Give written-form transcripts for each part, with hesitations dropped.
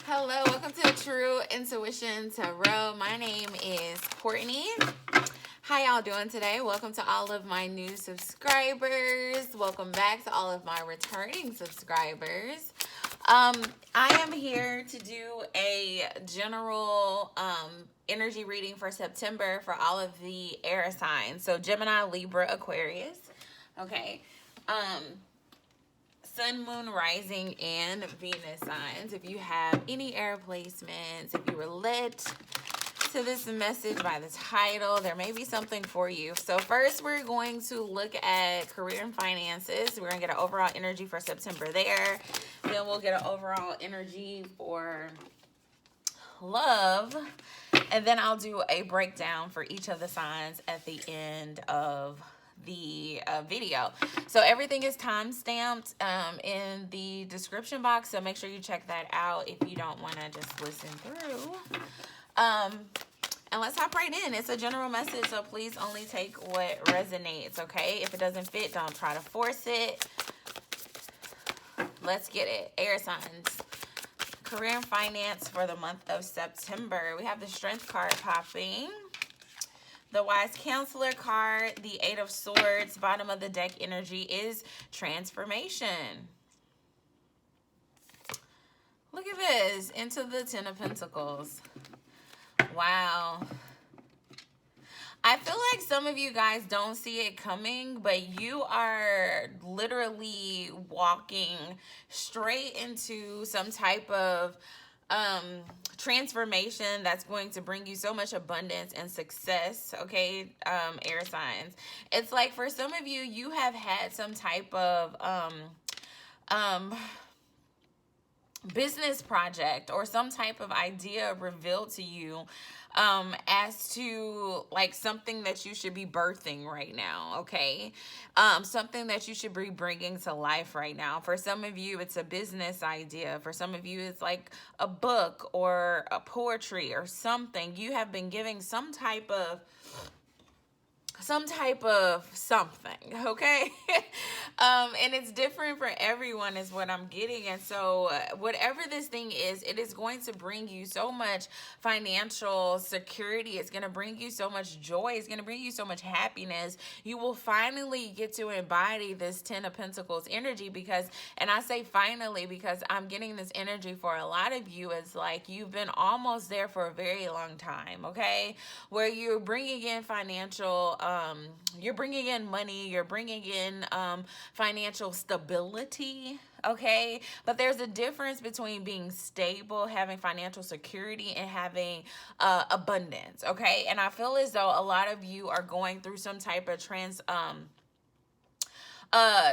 Hello, welcome to True Intuition Tarot. My name is Courtney. How y'all doing today? Welcome to all of my new subscribers. Welcome back to all of my returning subscribers. I am here to do a general energy reading for September for all of the air signs. So Gemini, Libra, Aquarius. Okay. Sun, Moon, Rising, and Venus signs. If you have any air placements, if you were led to this message by the title, there may be something for you. So first, we're going to look at career and finances. We're going to get an overall energy for September there. Then we'll get an overall energy for love. And then I'll do a breakdown for each of the signs at the end of the video. So everything is time stamped in the description box, so make sure you check that out if you don't want to just listen through. And let's hop right in. It's a general message, so please only take what resonates, okay? If it doesn't fit, don't try to force it. Let's get it. Air signs. Career and finance for the month of September. We have the Strength card popping. The Wise Counselor card, the Eight of Swords, bottom of the deck energy is transformation. Look at this, into the Ten of Pentacles. Wow. I feel like some of you guys don't see it coming, but you are literally walking straight into some type of transformation that's going to bring you so much abundance and success, okay, air signs. It's like for some of you, you have had some type of business project or some type of idea revealed to you as to like something that you should be birthing right now, okay? Something that you should be bringing to life right now. For some of you, it's a business idea. For some of you, it's like a book or a poetry or something. You have been giving some type of something, okay? And it's different for everyone is what I'm getting. And so whatever this thing is, it is going to bring you so much financial security. It's going to bring you so much joy. It's going to bring you so much happiness. You will finally get to embody this Ten of Pentacles energy because, and I say finally because I'm getting this energy for a lot of you. It's like you've been almost there for a very long time, okay? Where you're bringing in financial you're bringing in money, you're bringing in financial stability, okay? But there's a difference between being stable, having financial security, and having abundance, okay? And I feel as though a lot of you are going through some type of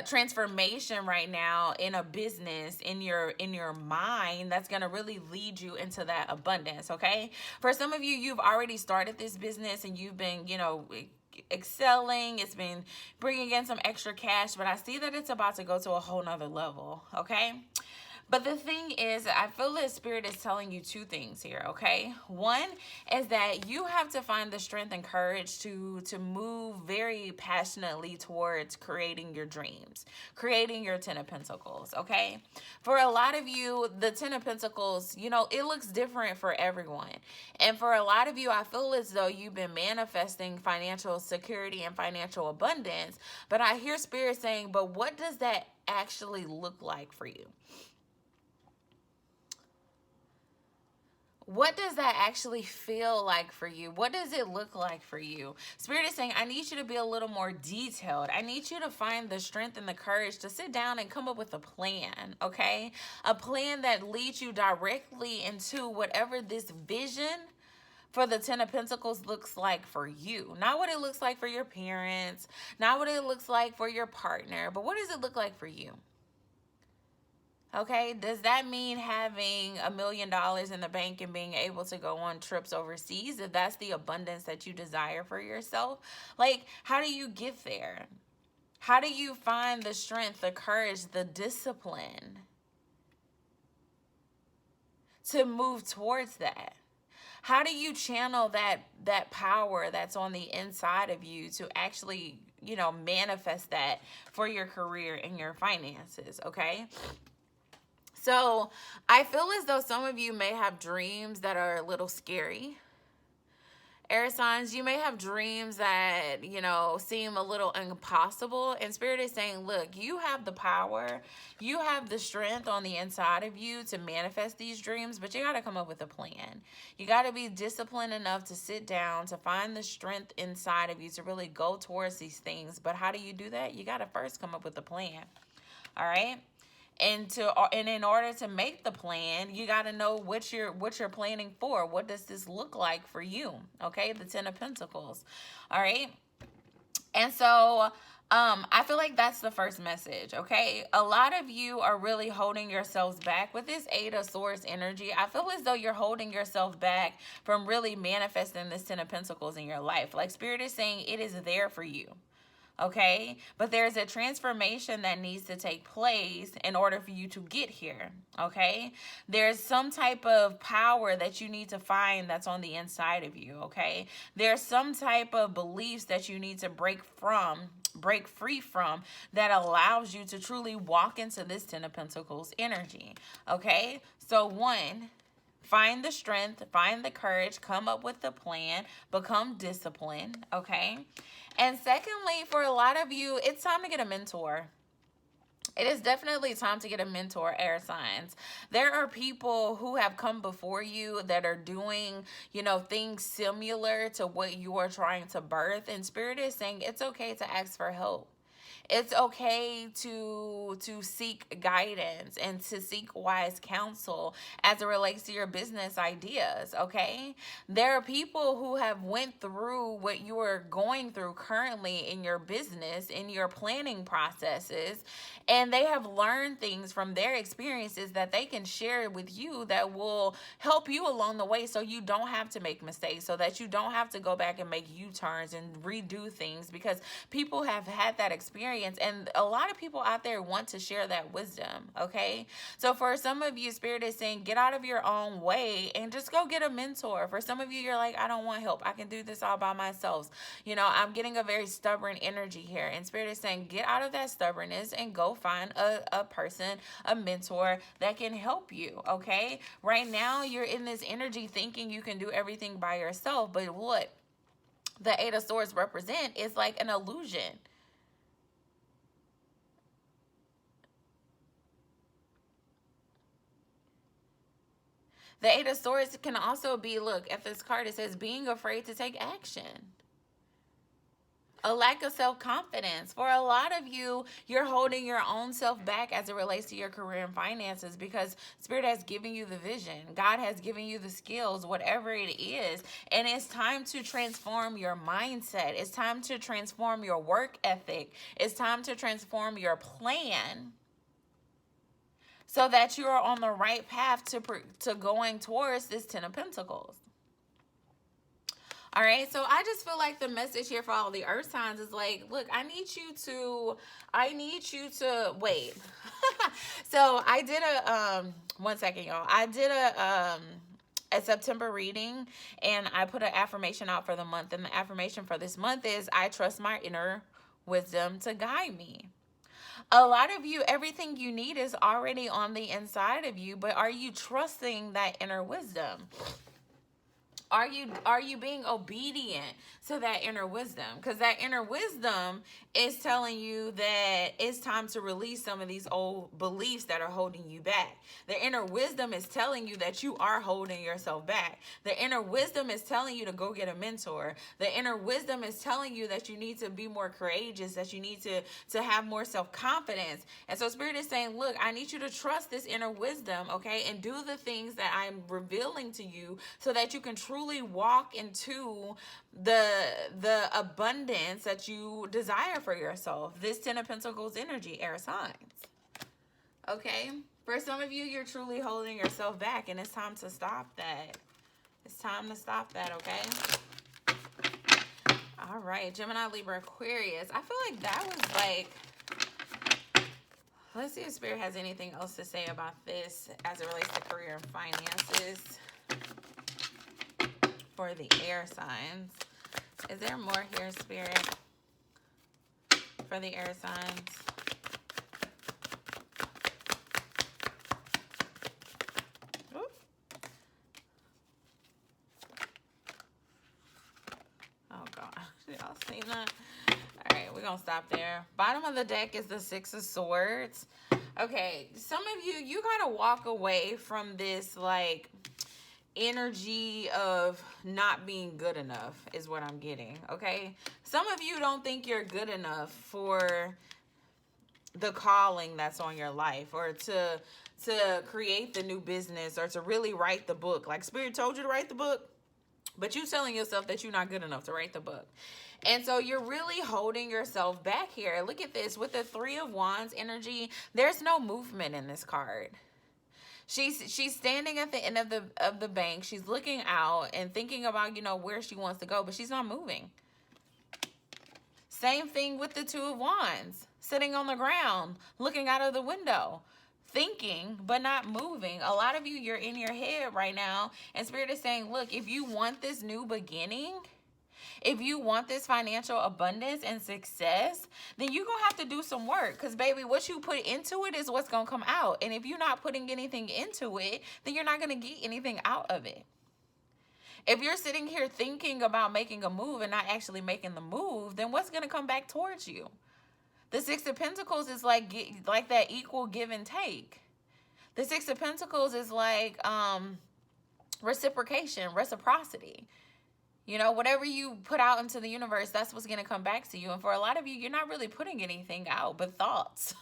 transformation right now in a business, in your mind, that's going to really lead you into that abundance, okay? For some of you, you've already started this business and you've been, you know, excelling. It's been bringing in some extra cash, but I see that it's about to go to a whole nother level, okay? But the thing is, I feel that Spirit is telling you two things here, okay? One is that you have to find the strength and courage to move very passionately towards creating your dreams, creating your Ten of Pentacles, okay? For a lot of you, the Ten of Pentacles, you know, it looks different for everyone. And for a lot of you, I feel as though you've been manifesting financial security and financial abundance, but I hear Spirit saying, but what does that actually look like for you? What does that actually feel like for you? What does it look like for you? Spirit is saying, I need you to be a little more detailed. I need you to find the strength and the courage to sit down and come up with a plan, okay? A plan that leads you directly into whatever this vision for the Ten of Pentacles looks like for you. Not what it looks like for your parents, not what it looks like for your partner, but what does it look like for you? Okay, does that mean having $1 million in the bank and being able to go on trips overseas? If that's the abundance that you desire for yourself, like, how do you get there? How do you find the strength, the courage, the discipline to move towards that? How do you channel that power that's on the inside of you to actually, you know, manifest that for your career and your finances, okay? So I feel as though some of you may have dreams that are a little scary. Air signs, you may have dreams that, seem a little impossible. And Spirit is saying, look, you have the power, you have the strength on the inside of you to manifest these dreams, but you got to come up with a plan. You got to be disciplined enough to sit down, to find the strength inside of you to really go towards these things. But how do you do that? You got to first come up with a plan. All right. And in order to make the plan, you got to know what you're planning for. What does this look like for you? Okay, the 10 of Pentacles. All right. And so I feel like that's the first message, okay? A lot of you are really holding yourselves back. With this 8 of Swords energy, I feel as though you're holding yourself back from really manifesting this 10 of Pentacles in your life. Like Spirit is saying, it is there for you. Okay, but there's a transformation that needs to take place in order for you to get here. Okay, there's some type of power that you need to find that's on the inside of you. Okay, there's some type of beliefs that you need to break free from that allows you to truly walk into this 10 of Pentacles energy. Okay, so one, find the strength, find the courage, come up with the plan, become disciplined, okay? And secondly, for a lot of you, it's time to get a mentor. It is definitely time to get a mentor, air signs. There are people who have come before you that are doing, things similar to what you are trying to birth. And Spirit is saying it's okay to ask for help. It's okay to seek guidance and to seek wise counsel as it relates to your business ideas, okay? There are people who have went through what you are going through currently in your business, in your planning processes, and they have learned things from their experiences that they can share with you that will help you along the way so you don't have to make mistakes, so that you don't have to go back and make U-turns and redo things, because people have had that experience. And a lot of people out there want to share that wisdom, okay? So for some of you, Spirit is saying, get out of your own way and just go get a mentor. For some of you, you're like, I don't want help. I can do this all by myself. I'm getting a very stubborn energy here. And Spirit is saying, get out of that stubbornness and go find a person, a mentor that can help you, okay? Right now, you're in this energy thinking you can do everything by yourself. But what the 8 of Swords represent is like an illusion. The 8 of Swords can also be, look, at this card, it says being afraid to take action. A lack of self-confidence. For a lot of you, you're holding your own self back as it relates to your career and finances because Spirit has given you the vision. God has given you the skills, whatever it is. And it's time to transform your mindset. It's time to transform your work ethic. It's time to transform your plan, so that you are on the right path to going towards this 10 of Pentacles. All right, so I just feel like the message here for all the earth signs is like, look, I need you to wait. So I did one second, y'all. I did a September reading, and I put an affirmation out for the month. And the affirmation for this month is, I trust my inner wisdom to guide me. A lot of you, everything you need is already on the inside of you, but are you trusting that inner wisdom? Are you being obedient to that inner wisdom? Because that inner wisdom is telling you that it's time to release some of these old beliefs that are holding you back. The inner wisdom is telling you that you are holding yourself back. The inner wisdom is telling you to go get a mentor. The inner wisdom is telling you that you need to be more courageous, that you need to have more self-confidence. And so Spirit is saying, look, I need you to trust this inner wisdom, okay, and do the things that I'm revealing to you so that you can truly walk into the abundance that you desire for yourself. This 10 of Pentacles energy, air signs. Okay? For some of you, you're truly holding yourself back, and it's time to stop that. It's time to stop that, okay? All right, Gemini, Libra, Aquarius. I feel like that was like, let's see if Spirit has anything else to say about this as it relates to career and finances for the air signs. Is there more here, Spirit, for the air signs? y'all seen that? All right, we're going to stop there. Bottom of the deck is the Six of Swords. Okay, some of you, you got to walk away from this, like, energy of not being good enough is what I'm getting, okay? Some of you don't think you're good enough for the calling that's on your life, or to create the new business, or to really write the book. Like Spirit told you to write the book, but you telling yourself that you're not good enough to write the book. And so you're really holding yourself back here. Look at this. With the Three of Wands energy, there's no movement in this card. She's standing at the end of the bank. She's looking out and thinking about, you know, where she wants to go, but she's not moving. Same thing with the Two of Wands, sitting on the ground, looking out of the window, thinking but not moving. A lot of you, you're in your head right now, and Spirit is saying, look, if you want this new beginning, if you want this financial abundance and success, then you're going to have to do some work. Because, baby, what you put into it is what's going to come out. And if you're not putting anything into it, then you're not going to get anything out of it. If you're sitting here thinking about making a move and not actually making the move, then what's going to come back towards you? The Six of Pentacles is like that equal give and take. The Six of Pentacles is like reciprocity. You know, whatever you put out into the universe, that's what's going to come back to you. And for a lot of you, you're not really putting anything out but thoughts.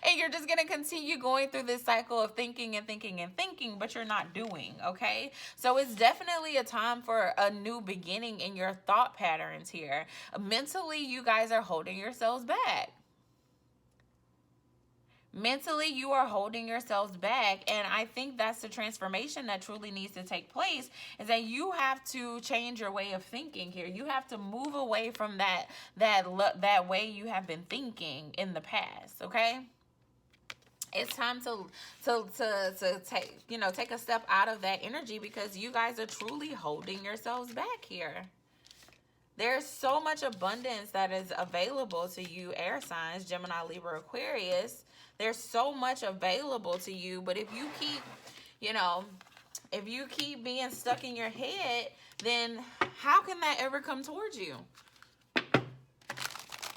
And you're just going to continue going through this cycle of thinking and thinking and thinking, but you're not doing, okay? So it's definitely a time for a new beginning in your thought patterns here. Mentally, you guys are holding yourselves back. Mentally, you are holding yourselves back, and I think that's the transformation that truly needs to take place, is that you have to change your way of thinking here. You have to move away from that way you have been thinking in the past, okay? It's time to take a step out of that energy, because you guys are truly holding yourselves back here. There's so much abundance that is available to you, air signs, Gemini, Libra, Aquarius. There's so much available to you, but if you keep being stuck in your head, then how can that ever come towards you?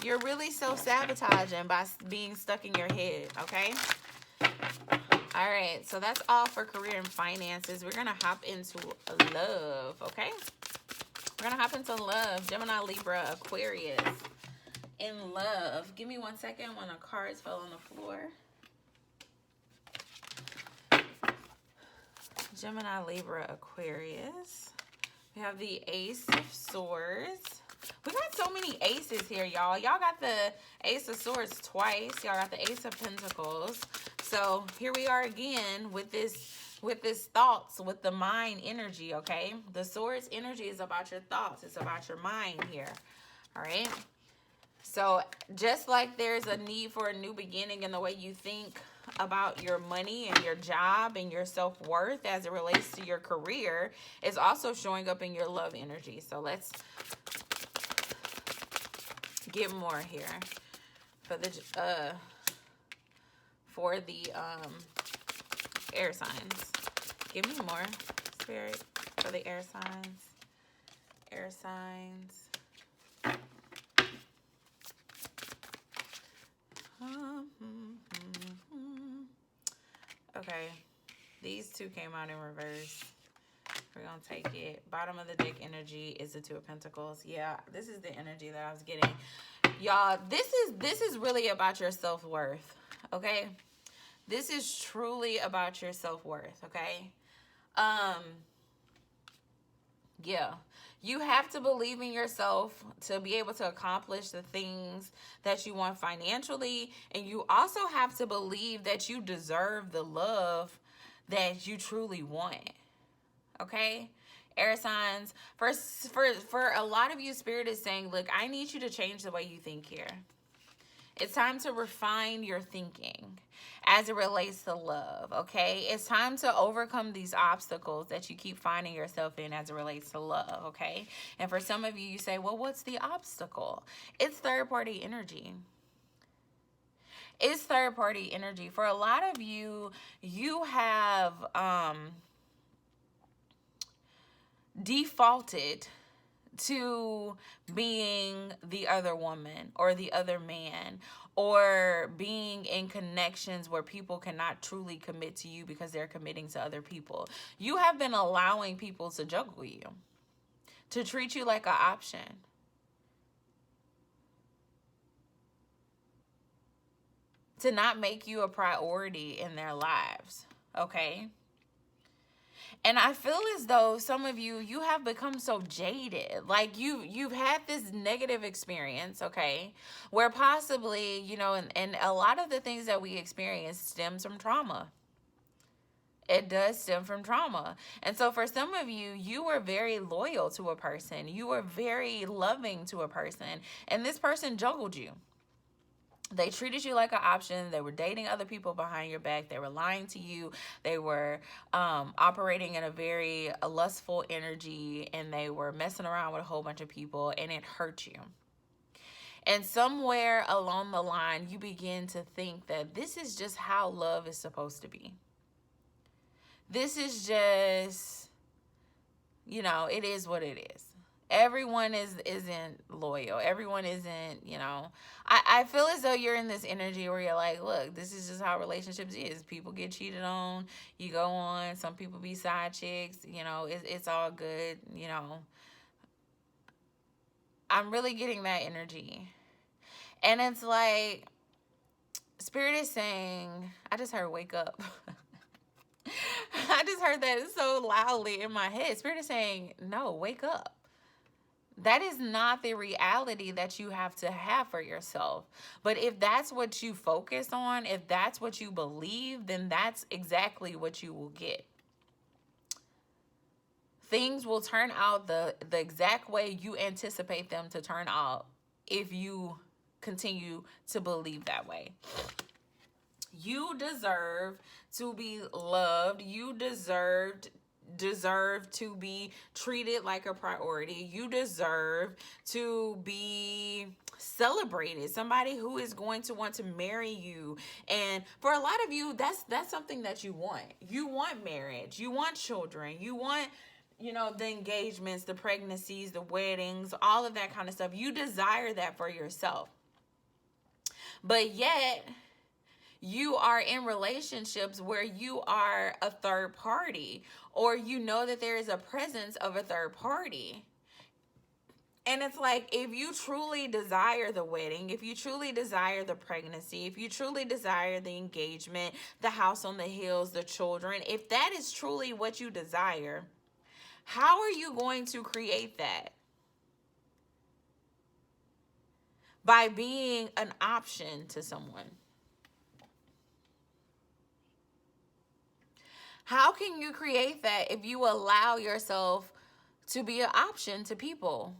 You're really self-sabotaging by being stuck in your head, okay? All right, so that's all for career and finances. We're going to hop into love, okay? We're going to hop into love, Gemini, Libra, Aquarius. In love. Give me 1 second when the cards fell on the floor. Gemini, Libra, Aquarius. We have the Ace of Swords. We got so many aces here, y'all. Y'all got the Ace of Swords twice. Y'all got the Ace of Pentacles. So here we are again with this thoughts, with the mind energy, okay? The Swords energy is about your thoughts. It's about your mind here, all right? So just like there's a need for a new beginning in the way you think about your money and your job and your self-worth as it relates to your career, is also showing up in your love energy. So let's get more here for the air signs. Give me more, Spirit, for the air signs. Air signs. Okay, these two came out in reverse. We're gonna take it. Bottom of the deck energy is the Two of Pentacles. Yeah, this is the energy that I was getting. Y'all, this is really about your self-worth, okay? This is truly about your self-worth, okay? Yeah. You have to believe in yourself to be able to accomplish the things that you want financially. And you also have to believe that you deserve the love that you truly want. Okay? Air signs. For a lot of you, Spirit is saying, look, I need you to change the way you think here. It's time to refine your thinking as it relates to love, okay? It's time to overcome these obstacles that you keep finding yourself in as it relates to love, okay? And for some of you, you say, well, what's the obstacle? It's third-party energy. It's third-party energy. For a lot of you, you have defaulted to being the other woman or the other man, or being in connections where people cannot truly commit to you because they're committing to other people. You have been allowing people to juggle you, to treat you like an option. To not make you a priority in their lives, okay? And I feel as though some of you, you have become so jaded. Like you've had this negative experience, okay? Where possibly, you know, and a lot of the things that we experience stems from trauma. It does stem from trauma. And so for some of you, you were very loyal to a person. You were very loving to a person. And this person juggled you. They treated you like an option. They were dating other people behind your back. They were lying to you. They were operating in a very lustful energy, and they were messing around with a whole bunch of people, and it hurt you. And somewhere along the line, you begin to think that this is just how love is supposed to be. This is just, you know, it is what it is. Everyone isn't loyal. Everyone isn't, you know. I feel as though you're in this energy where you're like, look, this is just how relationships is. People get cheated on. You go on. Some people be side chicks. You know, it's all good, you know. I'm really getting that energy. And it's like, Spirit is saying, I just heard wake up. I just heard that so loudly in my head. Spirit is saying, no, wake up. That is not the reality that you have to have for yourself. But if that's what you focus on, if that's what you believe, then that's exactly what you will get. Things will turn out the exact way you anticipate them to turn out if you continue to believe that way. You deserve to be loved. You deserve to be treated like a priority. You deserve to be celebrated. Somebody who is going to want to marry you. And for a lot of you, that's something that you want. You want marriage. You want children. You want, you know, the engagements, the pregnancies, the weddings, all of that kind of stuff. You desire that for yourself. But yet, you are in relationships where you are a third party, or you know that there is a presence of a third party. And it's like, if you truly desire the wedding, if you truly desire the pregnancy, if you truly desire the engagement, the house on the hills, the children, if that is truly what you desire, how are you going to create that? By being an option to someone. How can you create that if you allow yourself to be an option to people?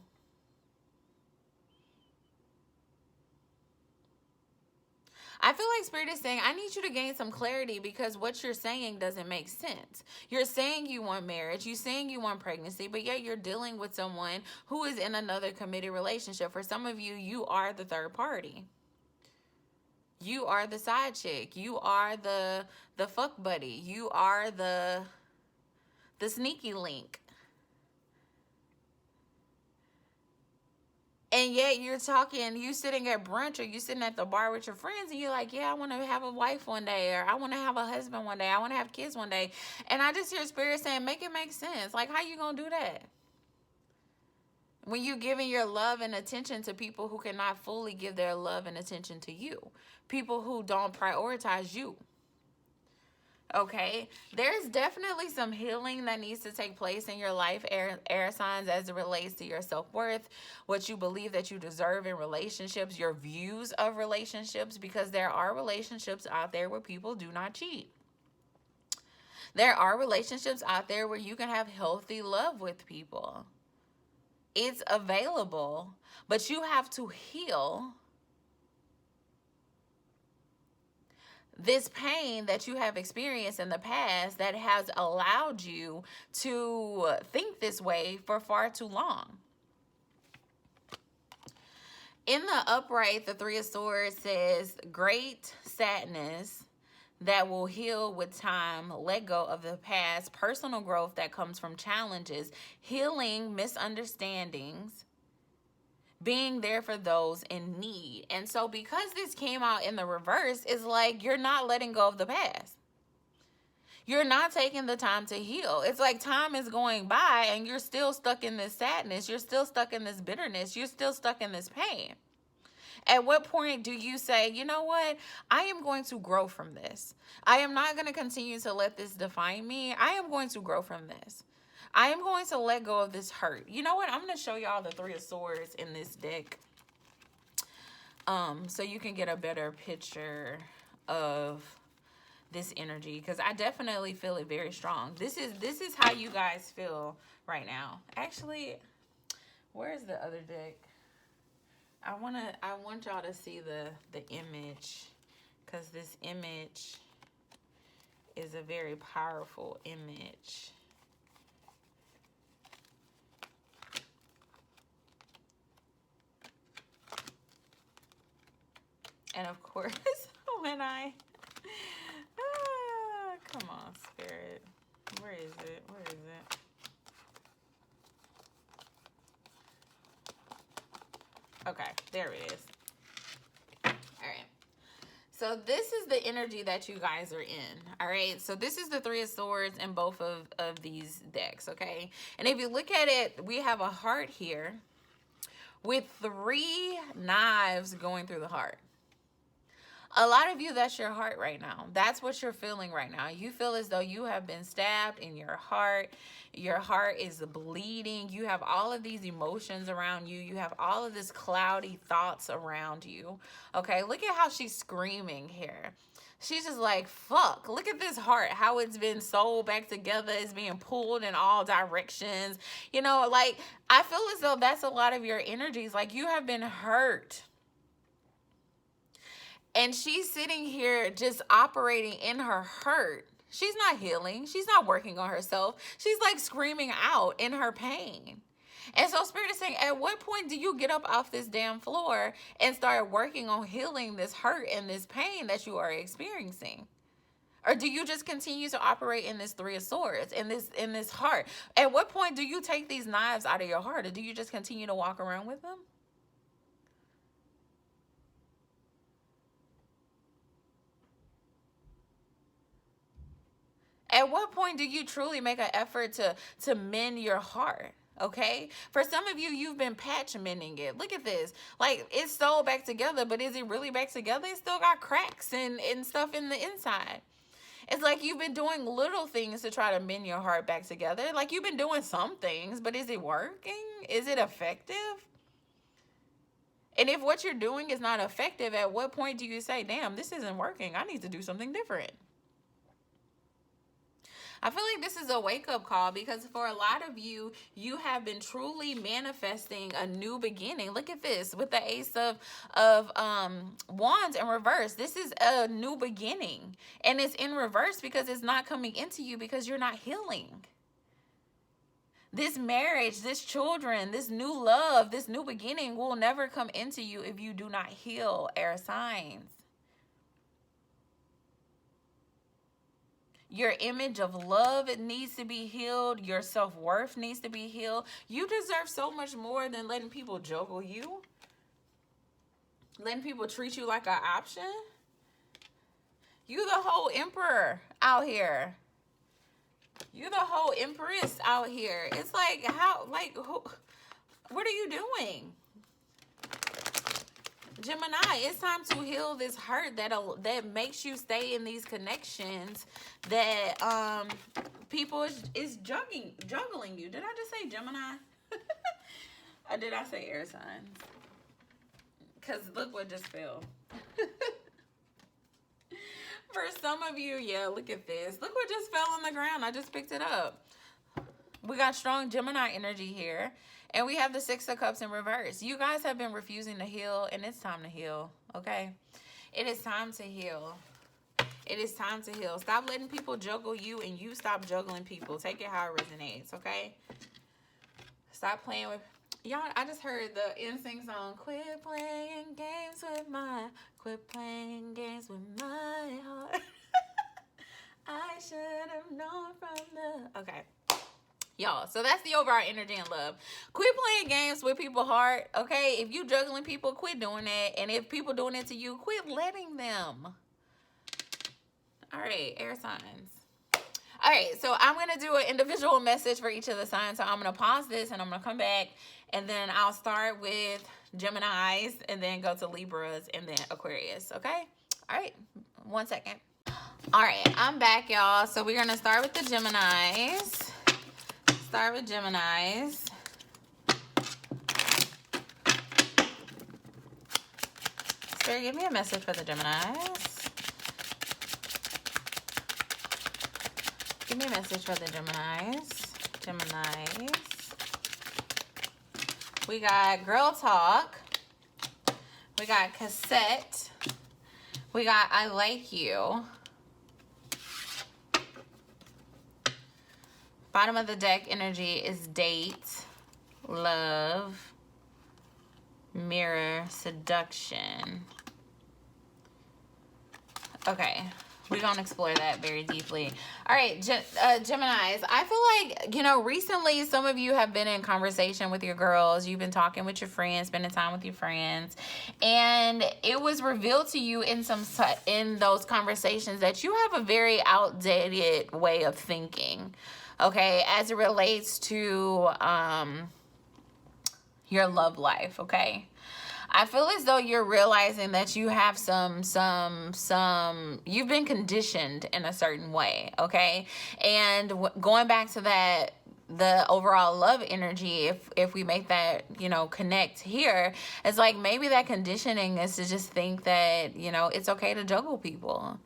I feel like Spirit is saying, I need you to gain some clarity, because what you're saying doesn't make sense. You're saying you want marriage. You're saying you want pregnancy, but yet you're dealing with someone who is in another committed relationship. For some of you, you are the third party. You are the side chick. You are the fuck buddy. You are the sneaky link. And yet you're talking, you sitting at brunch, or you sitting at the bar with your friends, and you're like, yeah, I want to have a wife one day, or I want to have a husband one day, I want to have kids one day. And I just hear Spirit saying, make it make sense. Like, how you gonna do that? When you're giving your love and attention to people who cannot fully give their love and attention to you. People who don't prioritize you. Okay? There's definitely some healing that needs to take place in your life, air signs, as it relates to your self-worth, what you believe that you deserve in relationships, your views of relationships, because there are relationships out there where people do not cheat. There are relationships out there where you can have healthy love with people. It's available, but you have to heal this pain that you have experienced in the past that has allowed you to think this way for far too long. In the upright, the Three of Swords says, great sadness that will heal with time, let go of the past, personal growth that comes from challenges, healing misunderstandings, being there for those in need. And so because this came out in the reverse, it's like you're not letting go of the past. You're not taking the time to heal. It's like time is going by and you're still stuck in this sadness. You're still stuck in this bitterness. You're still stuck in this pain. At what point do you say, you know what? I am going to grow from this. I am not going to continue to let this define me. I am going to grow from this. I am going to let go of this hurt. You know what? I'm going to show y'all the Three of Swords in this deck, so you can get a better picture of this energy, because I definitely feel it very strong. This is how you guys feel right now. Actually, where's the other deck? I want y'all to see the image, because this image is a very powerful image. And of course, when I come on, Spirit, where is it? Where is it? Okay, there it is. All right. So this is the energy that you guys are in. All right. So this is the Three of Swords in both of these decks. Okay. And if you look at it, we have a heart here with 3 knives going through the heart. A lot of you, that's your heart right now. That's what you're feeling right now. You feel as though you have been stabbed in your heart. Your heart is bleeding. You have all of these emotions around you. You have all of this cloudy thoughts around you. Okay, look at how she's screaming here. She's just like, fuck, look at this heart, how it's been sewed back together. It's being pulled in all directions. You know, like, I feel as though that's a lot of your energies. Like, you have been hurt. And she's sitting here just operating in her hurt. She's not healing. She's not working on herself. She's like screaming out in her pain. And so Spirit is saying, at what point do you get up off this damn floor and start working on healing this hurt and this pain that you are experiencing? Or do you just continue to operate in this Three of Swords, in this heart? At what point do you take these knives out of your heart, or do you just continue to walk around with them? At what point do you truly make an effort to mend your heart? Okay, for some of you, you've been patch mending it. Look at this. Like, it's sewed back together, but is it really back together? It still got cracks and stuff in the inside. It's like you've been doing little things to try to mend your heart back together. Like, you've been doing some things, but is it working? Is it effective? And if what you're doing is not effective, at what point do you say, damn, this isn't working, I need to do something different? I feel like this is a wake-up call, because for a lot of you, you have been truly manifesting a new beginning. Look at this with the Ace of Wands in reverse. This is a new beginning, and it's in reverse because it's not coming into you because you're not healing. This marriage, this children, this new love, this new beginning will never come into you if you do not heal, air signs. Your image of love, it needs to be healed. Your self-worth needs to be healed. You deserve so much more than letting people juggle you. Letting people treat you like an option. You the whole emperor out here. You the whole empress out here. It's like, how, like, who, what are you doing? Gemini, it's time to heal this hurt that makes you stay in these connections that people is juggling you. Did I just say Gemini? Or did I say air signs? Because look what just fell. For some of you, yeah, look at this. Look what just fell on the ground. I just picked it up. We got strong Gemini energy here. And we have the Six of Cups in reverse. You guys have been refusing to heal, and it's time to heal, okay? It is time to heal. It is time to heal. Stop letting people juggle you, and you stop juggling people. Take it how it resonates, okay? Stop playing with... Y'all, I just heard the NSYNC song, quit playing games with my heart. I should have known from the... Okay. Y'all, so that's the overall energy and love. Quit playing games with people's heart, okay? If you juggling people, quit doing that. And if people doing it to you, quit letting them. All right, air signs. All right, so I'm going to do an individual message for each of the signs. So I'm going to pause this and I'm going to come back. And then I'll start with Geminis and then go to Libras and then Aquarius, okay? All right, 1 second. All right, I'm back, y'all. So we're going to start with the Geminis. Start with Geminis. Spirit, give me a message for the Geminis. Give me a message for the Geminis. Geminis. We got Girl Talk. We got Cassette. We got I Like You. Bottom of the deck energy is date, love, mirror, seduction. Okay, we're going to explore that very deeply. All right, Geminis, I feel like, you know, recently some of you have been in conversation with your girls. You've been talking with your friends, spending time with your friends. And it was revealed to you in those conversations that you have a very outdated way of thinking. Okay, as it relates to your love life, okay? I feel as though you're realizing that you have you've been conditioned in a certain way, okay? And going back to that, the overall love energy, if we make that, you know, connect here, it's like maybe that conditioning is to just think that, you know, it's okay to juggle people.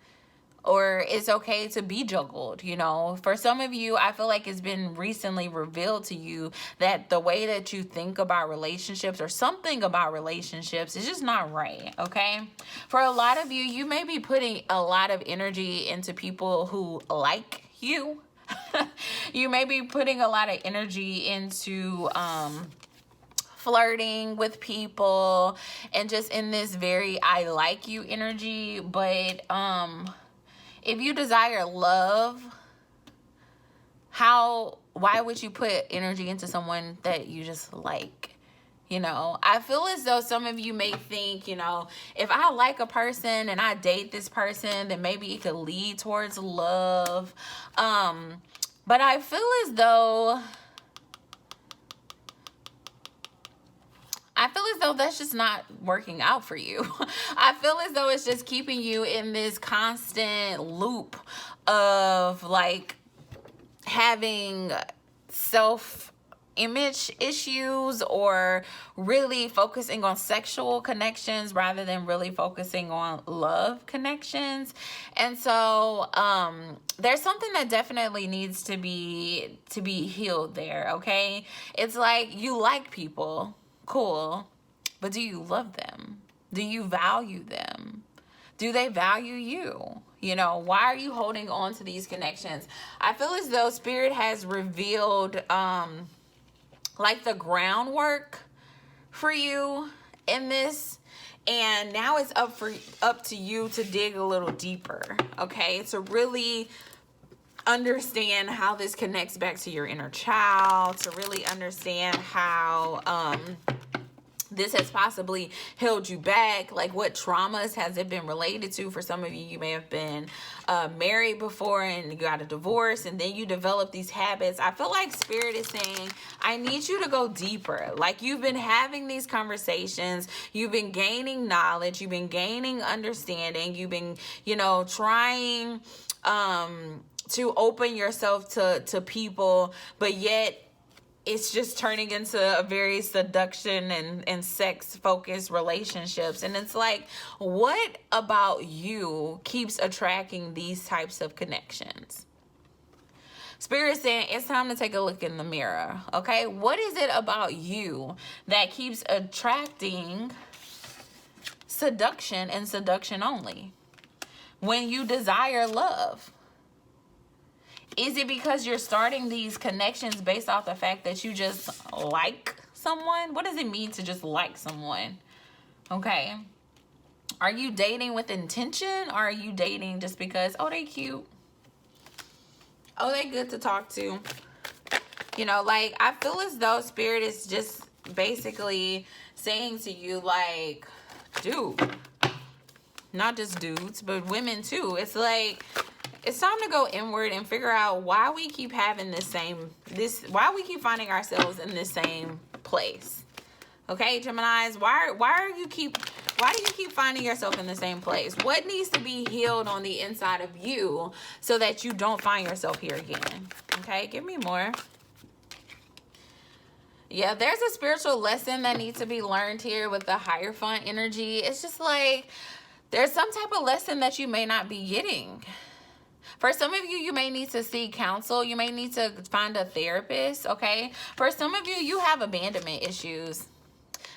Or it's okay to be juggled, you know. For some of you, I feel like it's been recently revealed to you that the way that you think about relationships or something about relationships is just not right, okay? For a lot of you, you may be putting a lot of energy into people who like you. You may be putting a lot of energy into flirting with people and just in this very I like you energy, but if you desire love, why would you put energy into someone that you just like? You know, I feel as though some of you may think, you know, if I like a person and I date this person, then maybe it could lead towards love. But I feel as though that's just not working out for you. I feel as though it's just keeping you in this constant loop of like having self-image issues or really focusing on sexual connections rather than really focusing on love connections. And so there's something that definitely needs to be healed there, okay? It's like you like people. Cool. But do you love them? Do you value them? Do they value you? You know, why are you holding on to these connections? I feel as though Spirit has revealed like the groundwork for you in this. And now it's up to you to dig a little deeper, okay? To really understand how this connects back to your inner child, to really understand how this has possibly held you back. Like what traumas has it been related to? For some of you, you may have been married before and you got a divorce and then you develop these habits. I feel like Spirit is saying, I need you to go deeper. Like you've been having these conversations, you've been gaining knowledge, you've been gaining understanding, you've been, you know, trying to open yourself to people, but yet it's just turning into a very seduction and sex focused relationships. And it's like, what about you keeps attracting these types of connections? Spirit is saying it's time to take a look in the mirror. Okay. What is it about you that keeps attracting seduction and seduction only when you desire love? Is it because you're starting these connections based off the fact that you just like someone? What does it mean to just like someone? Okay. Are you dating with intention or are you dating just because, oh, they cute? Oh, they good to talk to. You know, like, I feel as though Spirit is just basically saying to you, like, dude, not just dudes, but women too. It's like, it's time to go inward and figure out why we keep having why we keep finding ourselves in this same place. Okay, Geminis, why do you keep finding yourself in the same place? What needs to be healed on the inside of you so that you don't find yourself here again? Okay, give me more. Yeah, there's a spiritual lesson that needs to be learned here with the Hierophant energy. It's just like there's some type of lesson that you may not be getting. For some of you, you may need to seek counsel. You may need to find a therapist, okay? For some of you, you have abandonment issues.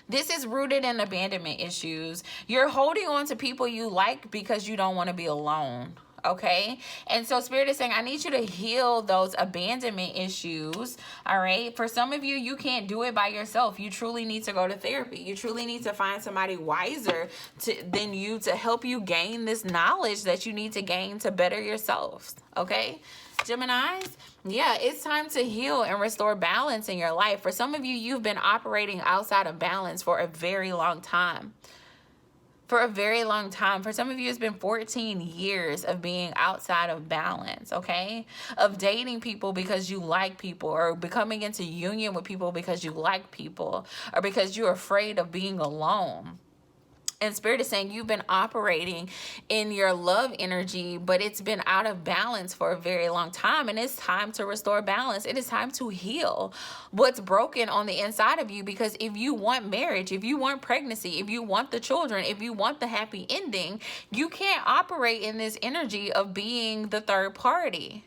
This is rooted in abandonment issues. You're holding on to people you like because you don't want to be alone. Okay, and so Spirit is saying, I need you to heal those abandonment issues. All right, for some of you, you can't do it by yourself. You truly need to go to therapy. You truly need to find somebody wiser than you to help you gain this knowledge that you need to gain to better yourselves. Okay, Geminis, yeah, it's time to heal and restore balance in your life. For some of you, you've been operating outside of balance for a very long time. For a very long time. For some of you, it's been 14 years of being outside of balance, okay? Of dating people because you like people, or becoming into union with people because you like people, or because you're afraid of being alone. And Spirit is saying you've been operating in your love energy, but it's been out of balance for a very long time. And it's time to restore balance. It is time to heal what's broken on the inside of you. Because if you want marriage, if you want pregnancy, if you want the children, if you want the happy ending, you can't operate in this energy of being the third party,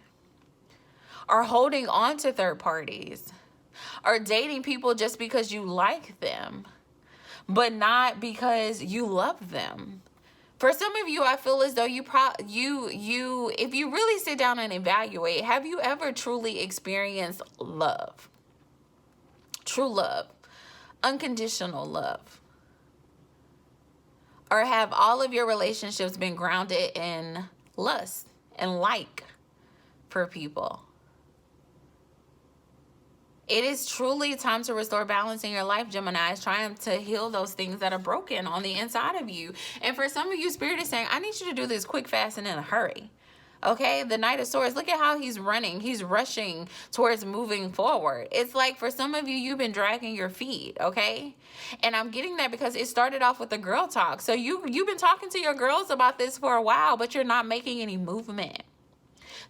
or holding on to third parties, or dating people just because you like them, but not because you love them. For some of you, I feel as though if you really sit down and evaluate, have you ever truly experienced love? True love, unconditional love. Or have all of your relationships been grounded in lust and like for people? It is truly time to restore balance in your life, Gemini. It's trying to heal those things that are broken on the inside of you. And for some of you, Spirit is saying, I need you to do this quick, fast, and in a hurry. Okay, the Knight of Swords, look at how he's running. He's rushing towards moving forward. It's like for some of you, you've been dragging your feet, okay? And I'm getting that because it started off with the girl talk. So you've been talking to your girls about this for a while, but you're not making any movement.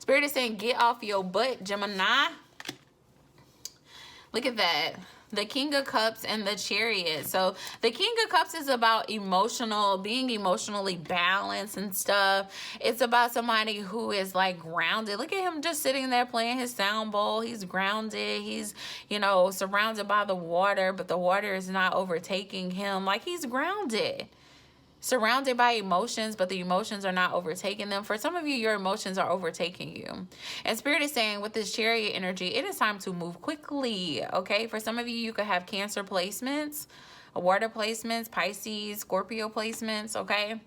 Spirit is saying, get off your butt, Gemini. Look at that. The King of Cups and the Chariot. So the King of Cups is about being emotionally balanced and stuff. It's about somebody who is like grounded. Look at him just sitting there playing his sound bowl. He's grounded. He's, surrounded by the water, but the water is not overtaking him. Like, he's grounded. Surrounded by emotions, but the emotions are not overtaking them. For some of you, your emotions are overtaking you. And Spirit is saying with this Chariot energy, it is time to move quickly, okay? For some of you, you could have Cancer placements, water placements, Pisces, Scorpio placements, okay?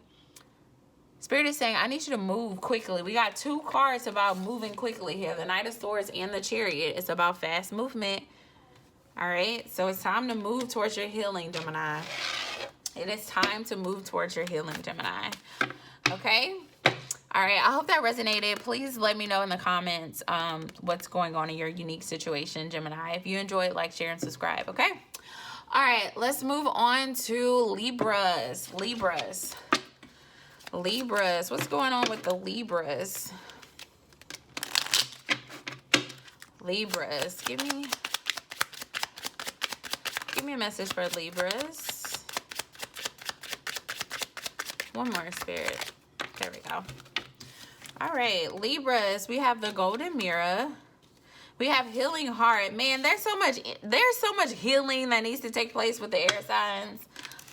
Spirit is saying, I need you to move quickly. We got two cards about moving quickly here. The Knight of Swords and the Chariot. It's about fast movement, all right? So it's time to move towards your healing, Gemini. It is time to move towards your healing, Gemini. Okay? All right. I hope that resonated. Please let me know in the comments what's going on in your unique situation, Gemini. If you enjoyed, like, share, and subscribe. Okay? All right. Let's move on to Libras. Libras. What's going on with the Libras? Libras. Give me a message for Libras. One more, Spirit. There we go. All right, Libras, we have the Golden Mirror. We have Healing Heart. Man, there's so much healing that needs to take place with the air signs,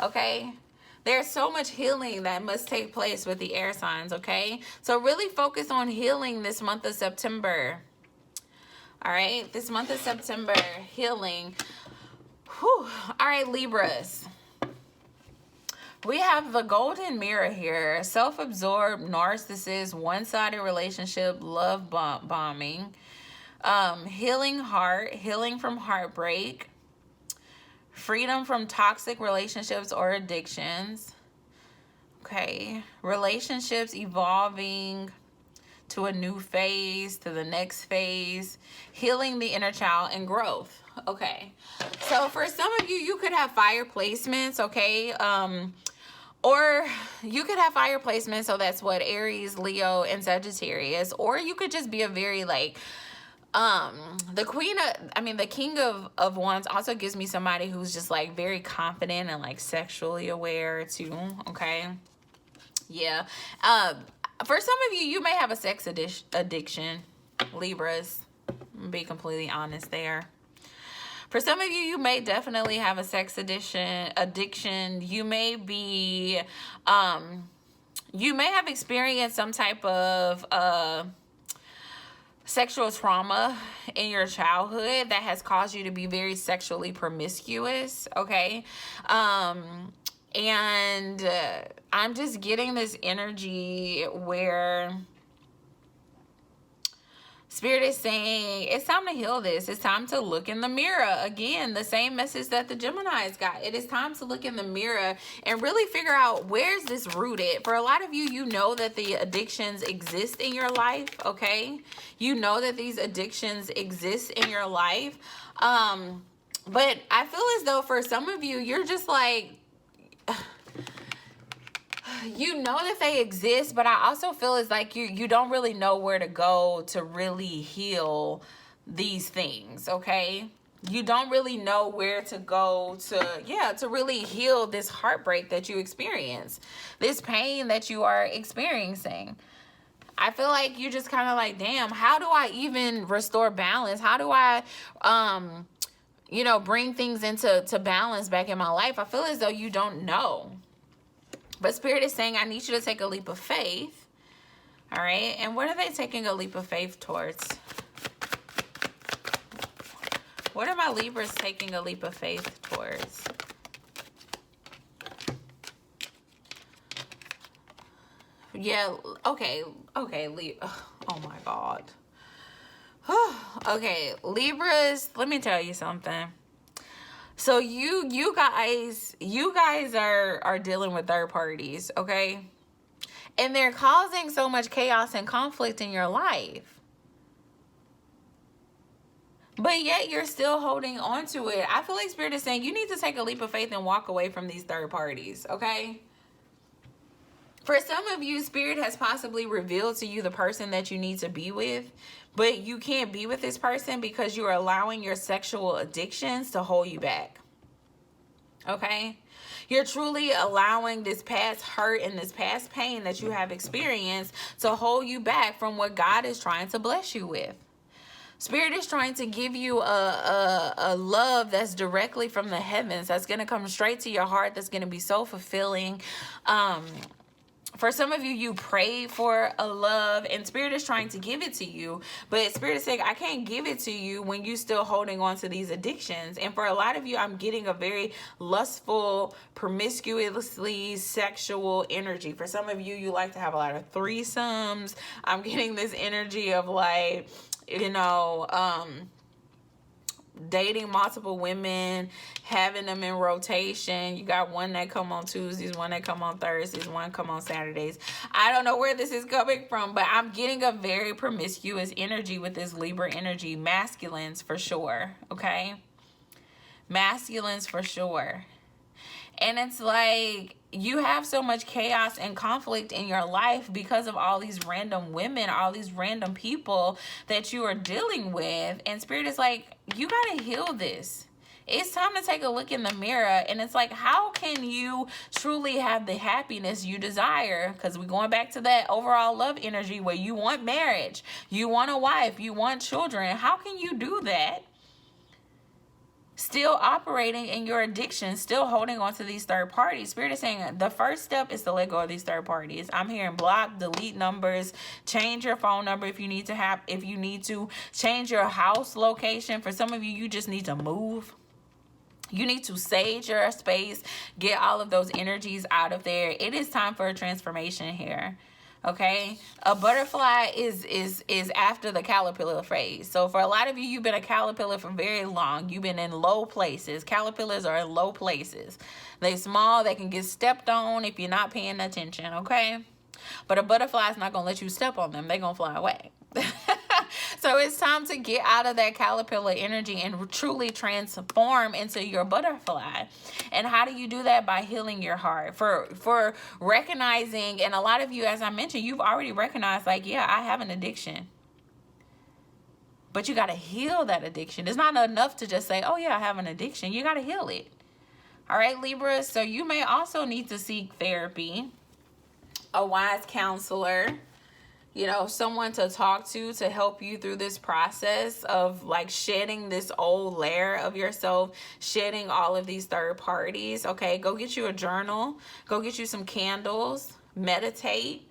okay? There's so much healing that must take place with the air signs, okay? So really focus on healing this month of September. All right, this month of September, healing. Whew. All right, Libras. We have the golden mirror here. Self-absorbed, narcissist, one-sided relationship, love bombing, healing heart, healing from heartbreak, freedom from toxic relationships or addictions. Okay. Relationships evolving to a new phase, to the next phase, healing the inner child and growth. Okay. So for some of you, you could have fire placements, okay? Or you could have fire placements, so that's what, Aries, Leo, and Sagittarius. Or you could just be a very like, the king of wands also gives me somebody who's just like very confident and like sexually aware too, okay? Yeah. For some of you, you may have a sex addiction, Libras. I'll be completely honest there. For some of you, you may definitely have a sex addiction. You may be, you may have experienced some type of sexual trauma in your childhood that has caused you to be very sexually promiscuous, okay? And I'm just getting this energy where Spirit is saying it's time to heal this. It's time to look in the mirror. Again, the same message that the Geminis got. It is time to look in the mirror and really figure out, where's this rooted? For a lot of you, you know that the addictions exist in your life, okay? You know that these addictions exist in your life. But I feel as though for some of you, you're just like, you know that they exist, but I also feel it's like you don't really know where to go to really heal these things, okay? You don't really know where to go to really heal this heartbreak that you experience, this pain that you are experiencing. I feel like you just kind of like, damn, how do I even restore balance? How do I, bring things into balance back in my life? I feel as though you don't know. But Spirit is saying, I need you to take a leap of faith. All right. And what are they taking a leap of faith towards? What are my Libras taking a leap of faith towards? Yeah. Okay. Okay. Oh my God. Okay. Libras, let me tell you something. So you guys are dealing with third parties, okay? And they're causing so much chaos and conflict in your life. But yet you're still holding on to it. I feel like Spirit is saying you need to take a leap of faith and walk away from these third parties, okay? For some of you, Spirit has possibly revealed to you the person that you need to be with, but you can't be with this person because you are allowing your sexual addictions to hold you back. Okay? You're truly allowing this past hurt and this past pain that you have experienced to hold you back from what God is trying to bless you with. Spirit is trying to give you a love that's directly from the heavens, that's going to come straight to your heart, that's going to be so fulfilling. For some of you, you prayed for a love and Spirit is trying to give it to you. But Spirit is saying, I can't give it to you when you're still holding on to these addictions. And for a lot of you, I'm getting a very lustful, promiscuously sexual energy. For some of you, you like to have a lot of threesomes. I'm getting this energy of like, dating multiple women, having them in rotation. You got one that come on Tuesdays, one that come on Thursdays, one come on Saturdays. I don't know where this is coming from, but I'm getting a very promiscuous energy with this Libra energy. Masculines for sure, okay? Masculines for sure. And it's like you have so much chaos and conflict in your life because of all these random women, all these random people that you are dealing with. And Spirit is like, you got to heal this. It's time to take a look in the mirror. And it's like, how can you truly have the happiness you desire? Because we're going back to that overall love energy where you want marriage, you want a wife, you want children. How can you do that? Still operating in your addiction, still holding on to these third parties. Spirit is saying the first step is to let go of these third parties. I'm hearing block, delete numbers, change your phone number if you need to, change your house location. For some of you, you just need to move. You need to sage your space, get all of those energies out of there. It is time for a transformation here. Okay, a butterfly is after the caterpillar phase. So for a lot of you, you've been a caterpillar for very long. You've been in low places. Caterpillars are in low places. They small, they can get stepped on if you're not paying attention, okay? But a butterfly is not gonna let you step on them. They're gonna fly away. So it's time to get out of that caterpillar energy and truly transform into your butterfly. And how do you do that? By healing your heart, for recognizing, and a lot of you, as I mentioned, you've already recognized, like, yeah, I have an addiction. But you got to heal that addiction. It's not enough to just say, oh yeah, I have an addiction. You got to heal it. All right, Libra. So you may also need to seek therapy, a wise counselor, you know, someone to talk to help you through this process of like shedding this old layer of yourself, shedding all of these third parties. Okay, go get you a journal, go get you some candles, meditate,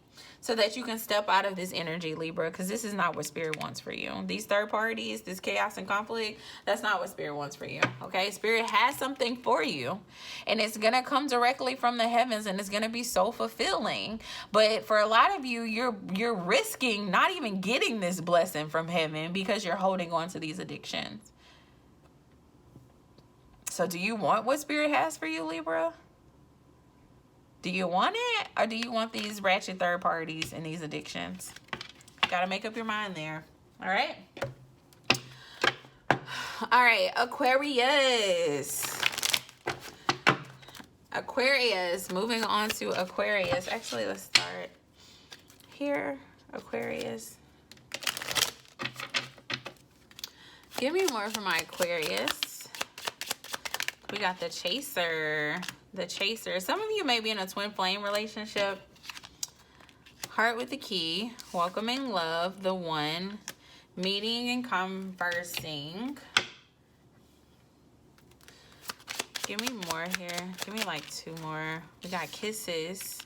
so that you can step out of this energy, Libra, because this is not what Spirit wants for you. These third parties, this chaos and conflict, that's not what Spirit wants for you, okay? Spirit has something for you, and it's going to come directly from the heavens, and it's going to be so fulfilling. But for a lot of you, you're risking not even getting this blessing from heaven because you're holding on to these addictions. So do you want what Spirit has for you, Libra? Do you want it, or do you want these ratchet third parties and these addictions? You gotta make up your mind there. All right. All right, Aquarius. Aquarius. Moving on to Aquarius. Actually, let's start here. Aquarius. Give me more for my Aquarius. We got the Chaser. The Chaser. Some of you may be in a twin flame relationship. Heart with the key. Welcoming love. The one. Meeting and conversing. Give me more here. Give me like 2 more. We got kisses.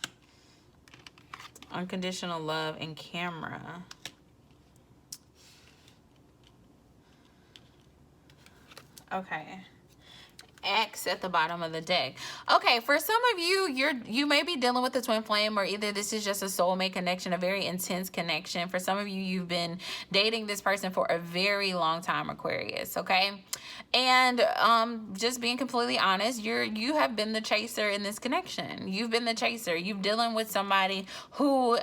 Unconditional love and camera. Okay. X at the bottom of the deck. Okay, for some of you, you may be dealing with the twin flame, or either this is just a soulmate connection, a very intense connection. For some of you, you've been dating this person for a very long time, Aquarius, okay? And just being completely honest, you have been the chaser in this connection. You've been the chaser. You're dealing with somebody who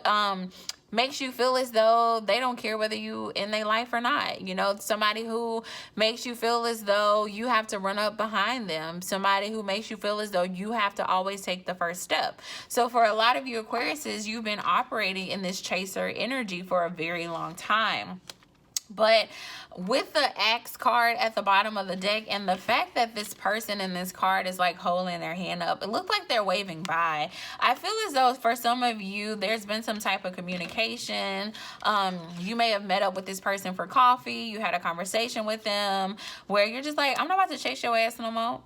makes you feel as though they don't care whether you in their life or not. You know, somebody who makes you feel as though you have to run up behind them. Somebody who makes you feel as though you have to always take the first step. So for a lot of you Aquariuses, you've been operating in this chaser energy for a very long time. But with the Axe card at the bottom of the deck, and the fact that this person in this card is like holding their hand up, it looks like they're waving by. I feel as though for some of you, there's been some type of communication. You may have met up with this person for coffee. You had a conversation with them where you're just like, I'm not about to chase your ass no more.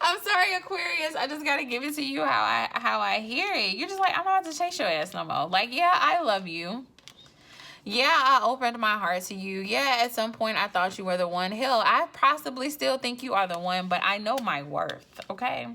I'm sorry, Aquarius. I just gotta give it to you how I hear it. You're just like, I'm not about to chase your ass no more. Like, yeah, I love you. Yeah, I opened my heart to you. Yeah, at some point I thought you were the one. Hell, I possibly still think you are the one, but I know my worth, okay?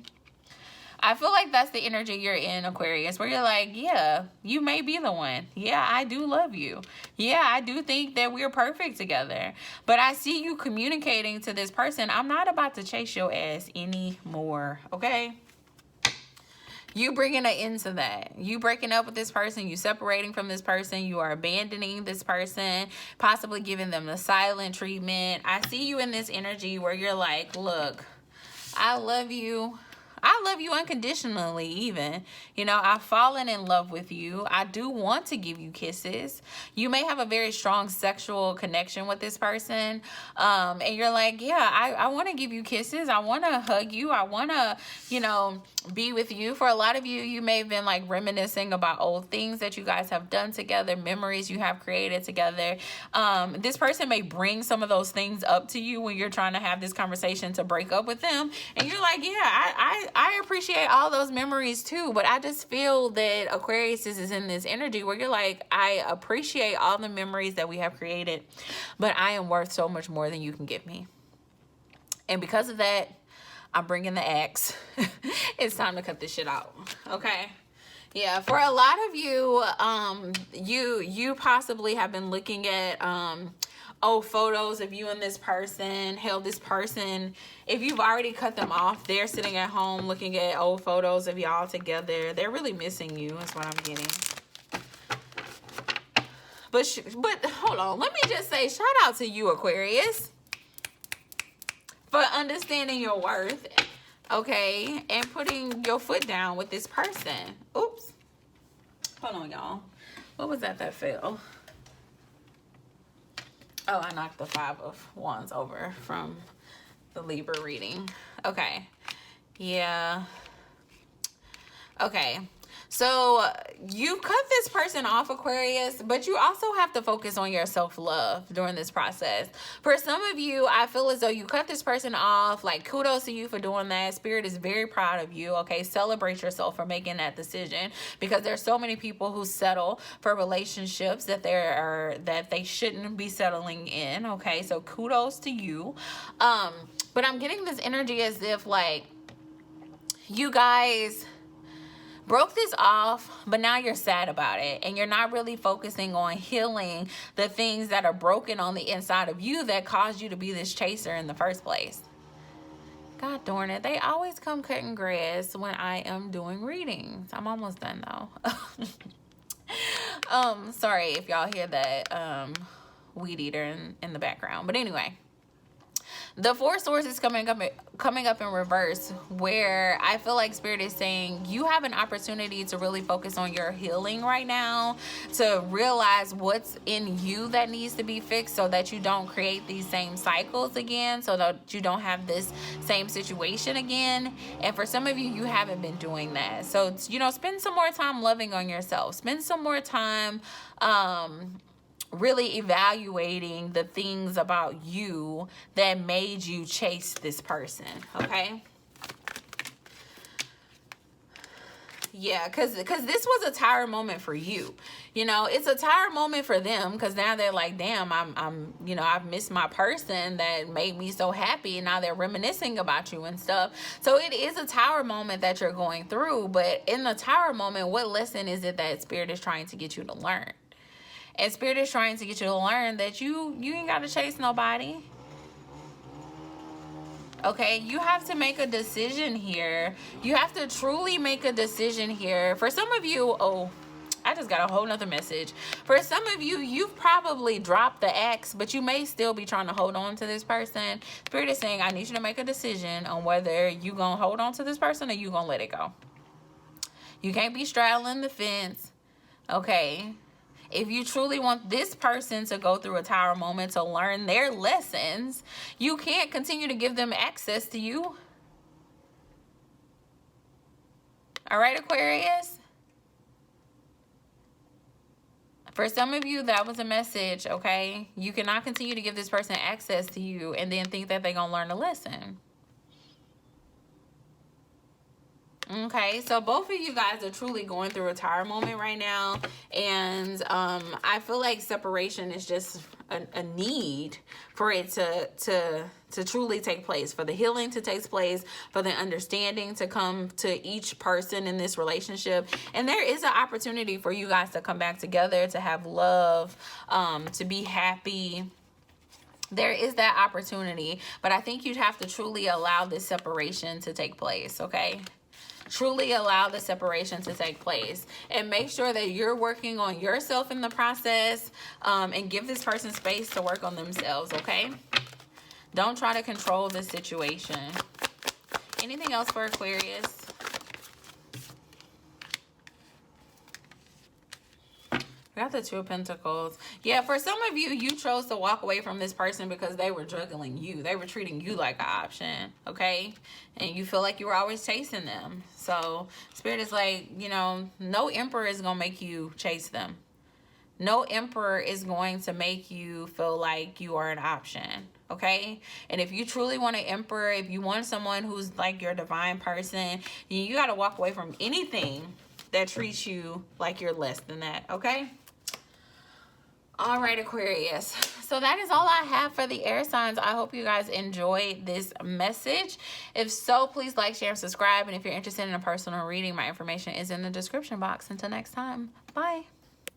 I feel like that's the energy you're in, Aquarius, where you're like, yeah, you may be the one. Yeah, I do love you. Yeah, I do think that we're perfect together. But I see you communicating to this person, I'm not about to chase your ass anymore, okay? You bringing an end to that. You breaking up with this person. You separating from this person. You are abandoning this person. Possibly giving them the silent treatment. I see you in this energy where you're like, look, I love you. I love you unconditionally even. You know, I've fallen in love with you. I do want to give you kisses. You may have a very strong sexual connection with this person. And you're like, yeah, I want to give you kisses. I want to hug you. I want to, you know, be with you. For a lot of you, you may have been like reminiscing about old things that you guys have done together, memories you have created together. This person may bring some of those things up to you when you're trying to have this conversation to break up with them. And you're like, yeah, I appreciate all those memories too, but I just feel that Aquarius is in this energy where you're like, I appreciate all the memories that we have created, but I am worth so much more than you can give me. And because of that, I'm bringing the axe. It's time to cut this shit out, okay? Yeah, for a lot of you, you possibly have been looking at old photos of you and this person. Hell, this person, if you've already cut them off, they're sitting at home looking at old photos of y'all together. They're really missing you, is what I'm getting. But hold on, let me just say shout out to you, Aquarius, for understanding your worth, okay, and putting your foot down with this person. Oops. Hold on, y'all. What was that fell? Oh, I knocked the 5 of Wands over from the Libra reading. Okay. Yeah. Okay. So you cut this person off, Aquarius, but you also have to focus on your self-love during this process. For some of you, I feel as though you cut this person off. Like, kudos to you for doing that. Spirit is very proud of you, okay? Celebrate yourself for making that decision, because there's so many people who settle for relationships that they shouldn't be settling in, okay? So kudos to you. But I'm getting this energy as if, like, you guys broke this off, but now you're sad about it, and you're not really focusing on healing the things that are broken on the inside of you that caused you to be this chaser in the first place. God darn it, they always come cutting grass when I am doing readings. I'm almost done though. Sorry if y'all hear that weed eater in the background, but anyway. The 4 Swords is coming up in reverse, where I feel like Spirit is saying you have an opportunity to really focus on your healing right now, to realize what's in you that needs to be fixed so that you don't create these same cycles again, so that you don't have this same situation again. And for some of you, you haven't been doing that. So, you know, spend some more time loving on yourself. Spend some more time really evaluating the things about you that made you chase this person, okay? Yeah, because this was a tired moment for you. You know, it's a tired moment for them, because now they're like, damn, you know, I've missed my person that made me so happy, and now they're reminiscing about you and stuff. So it is a tower moment that you're going through, but in the tower moment, what lesson is it that Spirit is trying to get you to learn? And Spirit is trying to get you to learn that you ain't got to chase nobody. Okay, you have to make a decision here. You have to truly make a decision here. For some of you, oh, I just got a whole nother message. For some of you, you've probably dropped the axe, but you may still be trying to hold on to this person. Spirit is saying, I need you to make a decision on whether you going to hold on to this person or you going to let it go. You can't be straddling the fence, okay? If you truly want this person to go through a tower moment to learn their lessons, you can't continue to give them access to you. All right, Aquarius? For some of you, that was a message, okay? You cannot continue to give this person access to you and then think that they're going to learn a lesson. Okay, so both of you guys are truly going through a tower moment right now, and I feel like separation is just a need for it to truly take place, for the healing to take place, for the understanding to come to each person in this relationship. And there is an opportunity for you guys to come back together, to have love, to be happy. There is that opportunity, but I think you'd have to truly allow this separation to take place, okay? Truly allow the separation to take place, and make sure that you're working on yourself in the process, and give this person space to work on themselves, okay? Don't try to control the situation. Anything else for Aquarius? We got the 2 of Pentacles. Yeah, for some of you, you chose to walk away from this person because they were juggling you. They were treating you like an option, okay? And you feel like you were always chasing them. So Spirit is like, you know, no emperor is going to make you chase them. No emperor is going to make you feel like you are an option, okay? And if you truly want an emperor, if you want someone who's like your divine person, you got to walk away from anything that treats you like you're less than that, okay? All right, Aquarius. So that is all I have for the air signs. I hope you guys enjoyed this message. If so, please like, share, and subscribe. And if you're interested in a personal reading, my information is in the description box. Until next time, bye.